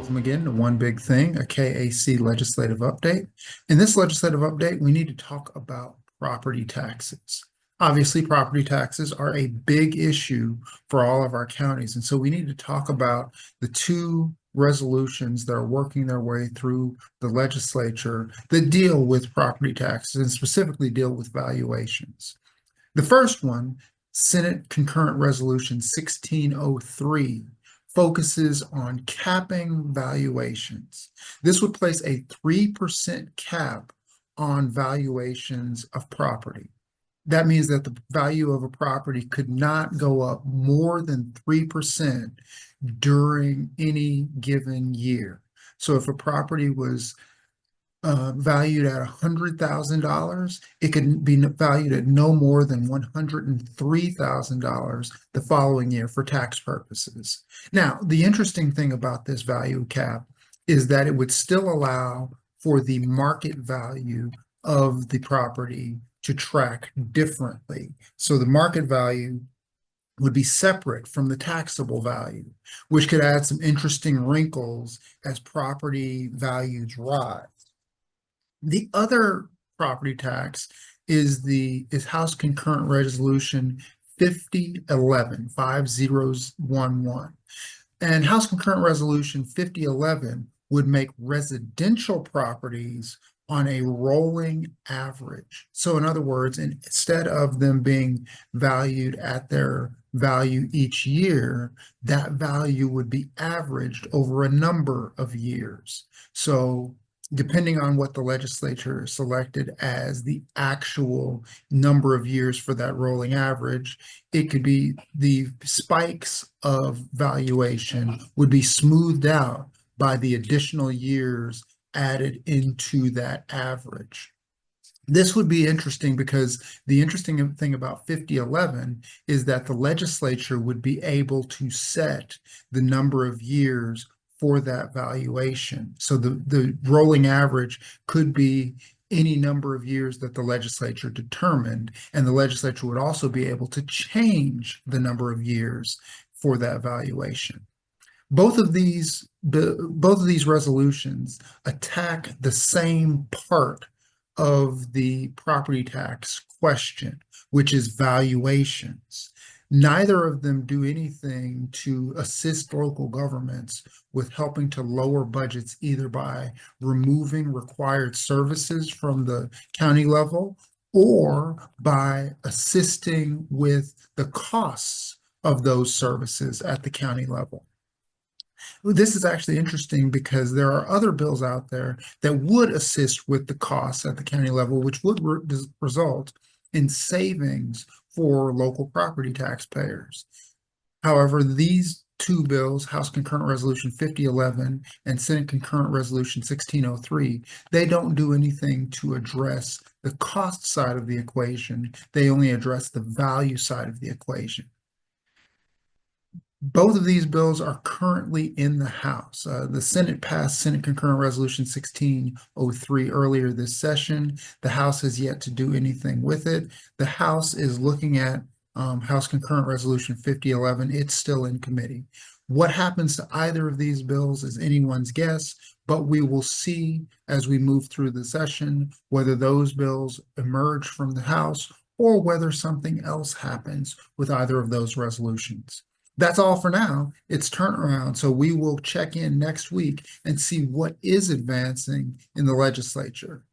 Welcome again to One Big Thing, a KAC legislative update. In this legislative update, we need to talk about property taxes. Obviously, property taxes are a big issue for all of our counties, and so we need to talk about the two resolutions that are working their way through the legislature that deal with property taxes and specifically deal with valuations. The first one, Senate Concurrent Resolution 1603, focuses on capping valuations. This would place a 3% cap on valuations of property. That means that the value of a property could not go up more than 3% during any given year. So if a property was valued at $100,000, it could be valued at no more than $103,000 the following year for tax purposes. Now, the interesting thing about this value cap is that it would still allow for the market value of the property to track differently. So the market value would be separate from the taxable value, which could add some interesting wrinkles as property values rise. The other property tax is House Concurrent Resolution 5011. And House Concurrent Resolution 5011 would make residential properties on a rolling average. So in other words, instead of them being valued at their value each year, that value would be averaged over a number of years. So depending on what the legislature selected as the actual number of years for that rolling average, it could be the spikes of valuation would be smoothed out by the additional years added into that average. This would be interesting because the interesting thing about 5011 is that the legislature would be able to set the number of years for that valuation. So the rolling average could be any number of years that the legislature determined, and the legislature would also be able to change the number of years for that valuation. Both of these resolutions attack the same part of the property tax question, which is valuations. Neither of them do anything to assist local governments with helping to lower budgets, either by removing required services from the county level or by assisting with the costs of those services at the county level. This is actually interesting because there are other bills out there that would assist with the costs at the county level, which would result in savings for local property taxpayers. However, these two bills, House Concurrent Resolution 5011 and Senate Concurrent Resolution 1603, they don't do anything to address the cost side of the equation. They only address the value side of the equation. Both of these bills are currently in the House. The Senate passed Senate Concurrent Resolution 1603 earlier this session. The House has yet to do anything with it. The House is looking at House Concurrent Resolution 5011. It's still in committee. What happens to either of these bills is anyone's guess, but we will see as we move through the session whether those bills emerge from the House or whether something else happens with either of those resolutions. That's all for now. It's turnaround. So we will check in next week and see what is advancing in the legislature.